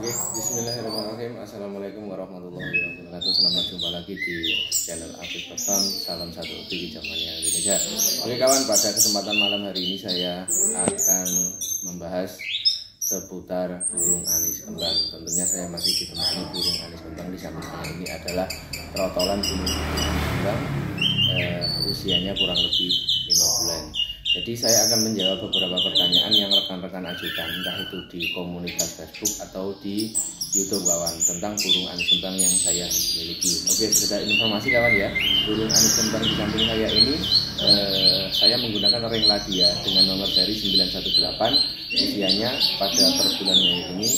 Oke, bismillahirrahmanirrahim. Assalamualaikum warahmatullahi wabarakatuh. Selamat jumpa lagi di channel Afif Petang. Salam satu di zamannya Indonesia. Oke kawan, pada kesempatan malam hari ini saya akan membahas seputar burung anis kembang. Tentunya saya masih ditemani burung anis kembang. Di samping saya ini adalah trotolan burung anis kembang, usianya kurang lebih 5 bulan. Jadi saya akan menjawab beberapa pertanyaan yang rekan-rekan ajukan, entah itu di komunitas Facebook atau di YouTube kawan, tentang burung anis kembang yang saya miliki. Oke, sudah informasi kawan ya, burung anis kembang di samping saya ini saya menggunakan ring ladia dengan nomor seri 918. Usianya pada per bulan Mei ini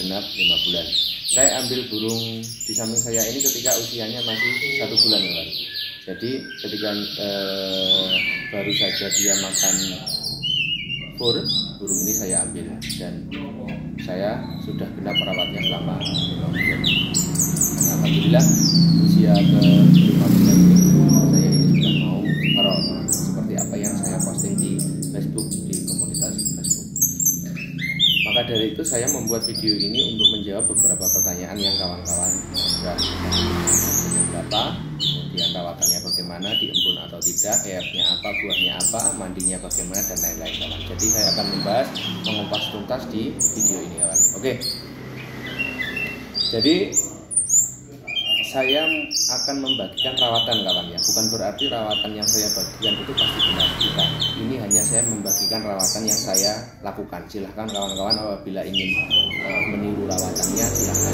genap 5 bulan. Saya ambil burung di samping saya ini ketika usianya masih 1 bulan kawan. Jadi ketika baru saja dia makan fur, burung ini saya ambil dan saya sudah genap merawatnya selama 5 bulan. Dan alhamdulillah usia ke 5 bulan ini saya ini sudah mau ngerol seperti apa yang saya posting di Facebook, di komunitas Facebook. Maka dari itu saya membuat video ini untuk menjawab beberapa pertanyaan yang kawan-kawan sudah berapa, kemudian rawatannya bagaimana, diembun atau tidak, EF-nya apa, buahnya apa, mandinya bagaimana, dan lain-lain kawan. Jadi saya akan membahas, mengupas tuntas di video ini kawan. Oke. Jadi saya akan membagikan rawatan kawan ya. Bukan berarti rawatan yang saya bagikan itu pasti benar, bukan. Ini hanya saya membagikan rawatan yang saya lakukan. Silahkan kawan-kawan apabila ingin meniru rawatannya, silahkan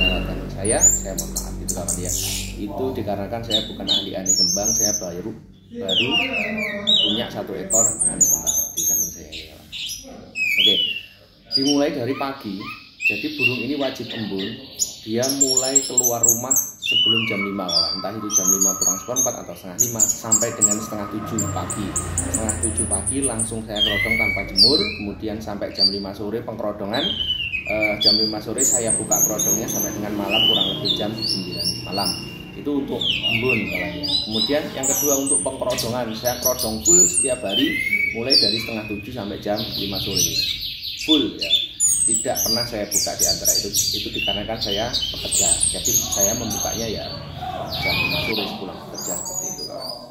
rawatan saya mohon maaf gitu kawan ya. Itu dikarenakan saya bukan ahli anis kembang, saya baru punya 1 ekor anis kembang di samping saya ini kawan. Oke, dimulai dari pagi. Jadi burung ini wajib embun. Dia mulai keluar rumah sebelum jam 5 kawan. Entah itu jam 5 kurang seperempat atau setengah 5 sampai dengan setengah 7 pagi. Setengah 7 pagi langsung saya kerodong tanpa jemur. Kemudian sampai jam 5 sore pengkerodongan. Jam 5 sore saya buka kerodongnya sampai dengan malam kurang lebih jam 9 malam. Itu untuk embun kawan ya. Kemudian yang kedua untuk pengkerodongan, saya kerodong full setiap hari mulai dari setengah 7 sampai jam 5 sore. Full ya. Tidak pernah saya buka di antara itu dikarenakan saya bekerja. Jadi saya membukanya ya jam 5 sore pulang bekerja seperti itu kawan.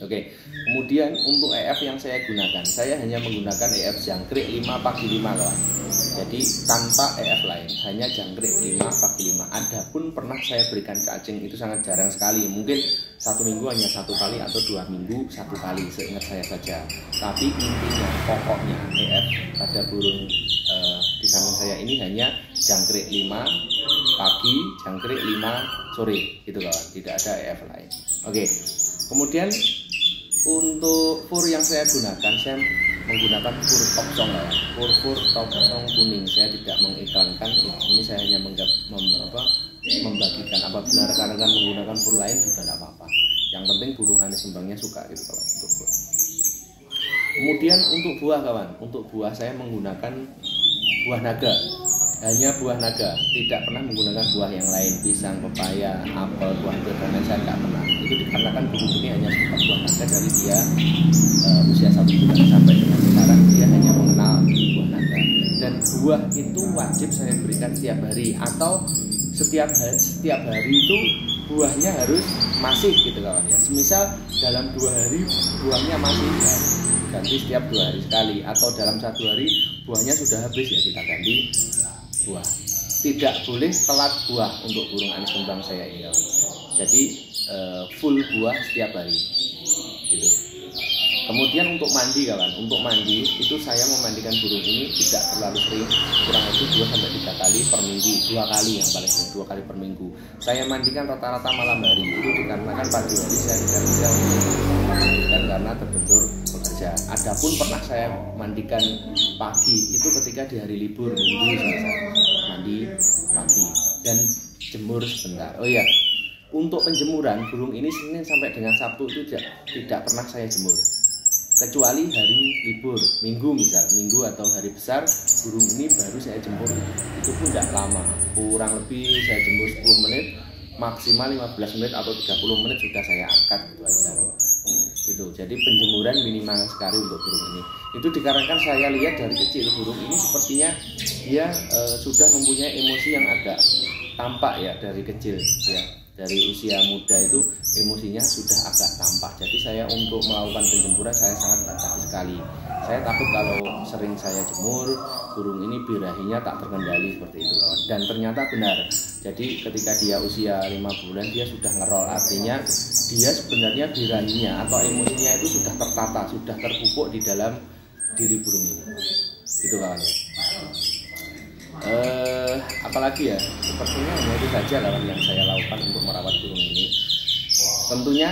Oke, kemudian untuk EF yang saya gunakan, saya hanya menggunakan EF jangkrik 5 pagi 5 kawan. Jadi tanpa EF lain, hanya jangkrik 5 pagi 5. Adapun pernah saya berikan cacing itu sangat jarang sekali. Mungkin 1 minggu hanya 1 kali atau 2 minggu 1 kali, seingat saya saja. Tapi intinya pokoknya EF pada burung di samping saya ini hanya jangkrik 5 pagi, jangkrik 5 sore gitu kawan. Tidak ada EF lain. Oke, kemudian untuk fur yang saya gunakan, saya menggunakan fur topsong ya, fur topsong kuning. Saya tidak mengiklankan, ini saya hanya membagikan. Apabila rekan-rekan menggunakan fur lain juga tidak apa-apa. Yang penting burung anis kembangnya suka gitu kawan untuk fur. Kemudian untuk buah kawan, untuk buah saya menggunakan buah naga, hanya buah naga, tidak pernah menggunakan buah yang lain, pisang, pepaya, apel, buah itu dan lain saya tidak pernah. Itu dikarenakan burung ini hanya suka buah naga dari dia usia 1 bulan sampai dengan sekarang dia hanya mengenal buah naga. Dan buah itu wajib saya berikan setiap hari atau setiap hari itu buahnya harus masih gitu kawan ya. Semisal dalam 2 hari buahnya masih ya, ganti setiap 2 hari sekali, atau dalam 1 hari buahnya sudah habis ya kita ganti buah. Tidak boleh telat buah untuk burung anis kembang saya ini kawan. Jadi full buah setiap hari gitu. Kemudian untuk mandi kawan, untuk mandi itu saya memandikan burung ini tidak terlalu sering, kurang lebih 2-3 kali per minggu, 2 kali yang paling sering, 2 kali per minggu. Saya mandikan rata-rata malam hari, itu dikarenakan pagi hari saya tidak bisa memandikan karena terbentur bekerja. Adapun pernah saya mandikan pagi itu ketika di hari libur minggu saya mandi pagi dan jemur sebentar. Oh iya, untuk penjemuran burung ini Senin sampai dengan Sabtu itu tidak pernah saya jemur. Kecuali hari libur, minggu misal, minggu atau hari besar, burung ini baru saya jemur. Itu pun tidak lama, kurang lebih saya jemur 10 menit, maksimal 15 menit atau 30 menit sudah saya angkat gitu aja. Itu jadi penjemuran minimal sekali untuk burung ini. Itu dikarenakan saya lihat dari kecil burung ini sepertinya dia sudah mempunyai emosi yang agak tampak ya dari kecil ya. Dari usia muda itu emosinya sudah agak tampak. Jadi saya untuk melakukan penjemuran saya sangat hati-hati sekali. Saya takut kalau sering saya jemur burung ini birahinya tak terkendali seperti itu kawan. Dan ternyata benar. Jadi ketika dia usia 5 bulan dia sudah ngerol, artinya dia sebenarnya birahinya atau emosinya itu sudah tertata, sudah terpupuk di dalam diri burung ini. Itu kawan ya. Apalagi ya, sepertinya hanya itu saja kawan yang saya lakukan untuk merawat burung ini. Tentunya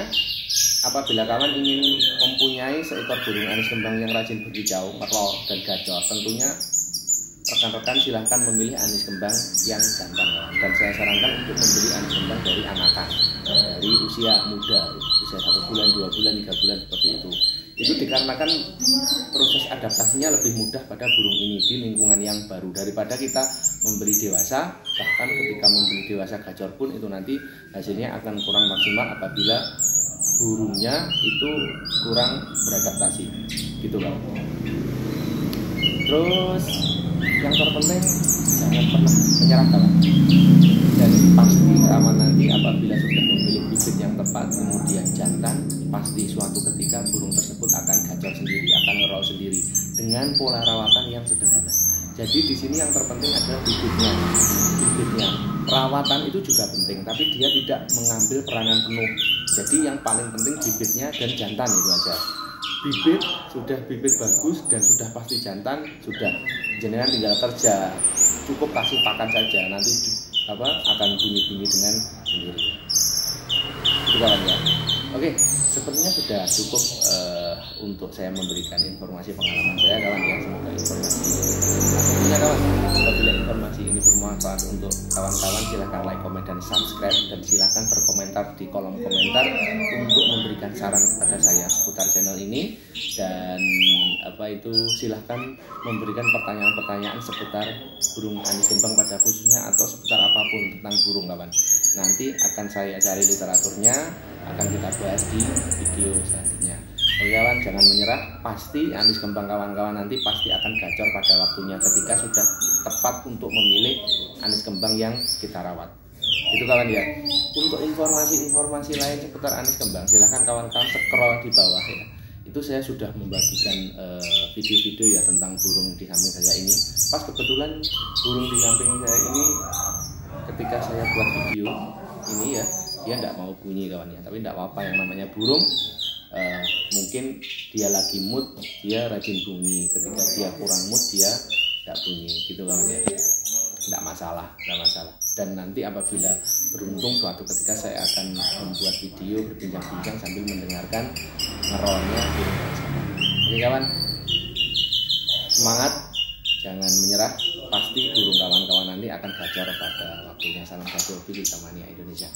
apabila kawan ingin mempunyai seekor burung anis kembang yang rajin berkicau, ngerol dan gacor, tentunya rekan-rekan silahkan memilih anis kembang yang jantan kawan. Dan saya sarankan untuk membeli anis kembang dari anakan, dari usia muda, usia 1 bulan, 2 bulan, 3 bulan seperti itu. Itu dikarenakan proses adaptasinya lebih mudah pada burung ini di lingkungan yang baru daripada kita membeli dewasa. Bahkan ketika membeli dewasa gacor pun itu nanti hasilnya akan kurang maksimal apabila burungnya itu kurang beradaptasi gitu kan. Terus yang terpenting jangan pernah menyerah kawan. Dan pasti kawan nanti apabila sudah memilih bibit yang tepat kemudian jantan, pasti suatu ketika burung tersebut akan gacor sendiri, akan ngerol sendiri dengan pola rawatan yang sederhana. Jadi di sini yang terpenting adalah bibitnya. Bibitnya, perawatan itu juga penting, tapi dia tidak mengambil peranan penuh. Jadi yang paling penting bibitnya dan jantan itu aja. Bibit sudah bibit bagus dan sudah pasti jantan, sudah jenengan tinggal kerja, cukup kasih pakan saja, nanti akan bunyi-bunyi dengan sendiri. Itu kawan ya. Oke, sepertinya sudah cukup untuk saya memberikan informasi pengalaman saya kawan ya. Semoga informasi tentunya kawan, apabila informasi ini bermanfaat untuk kawan-kawan silahkan like, komen, dan subscribe, dan silahkan berkomentar di kolom komentar untuk memberikan saran kepada saya seputar channel ini. Dan silahkan memberikan pertanyaan-pertanyaan seputar burung anis kembang pada khususnya atau seputar apapun tentang burung kawan. Nanti akan saya cari literaturnya, akan kita bahas di video selanjutnya. Oke kawan, jangan menyerah, pasti anis kembang kawan-kawan nanti pasti akan gacor pada waktunya ketika sudah tepat untuk memilih anis kembang yang kita rawat. Itu kawan ya. Untuk informasi-informasi lain seputar anis kembang silahkan kawan-kawan scroll di bawah ya. Itu saya sudah membagikan video-video ya tentang burung di samping saya ini. Pas kebetulan burung di samping saya ini ketika saya buat video ini ya, dia tidak mau bunyi kawan ya. Tapi tidak apa-apa, yang namanya burung mungkin dia lagi mood dia rajin bunyi, ketika dia kurang mood dia tidak bunyi gitu kawan ya. Tidak masalah. Dan nanti apabila beruntung suatu ketika saya akan membuat video berbincang-bincang sambil mendengarkan ngerolnya burung anis kembang. Oke kawan, semangat, jangan menyerah, pasti burung kawan-kawan nanti akan gacor pada waktunya. Salam satu hobi kita mania Indonesia.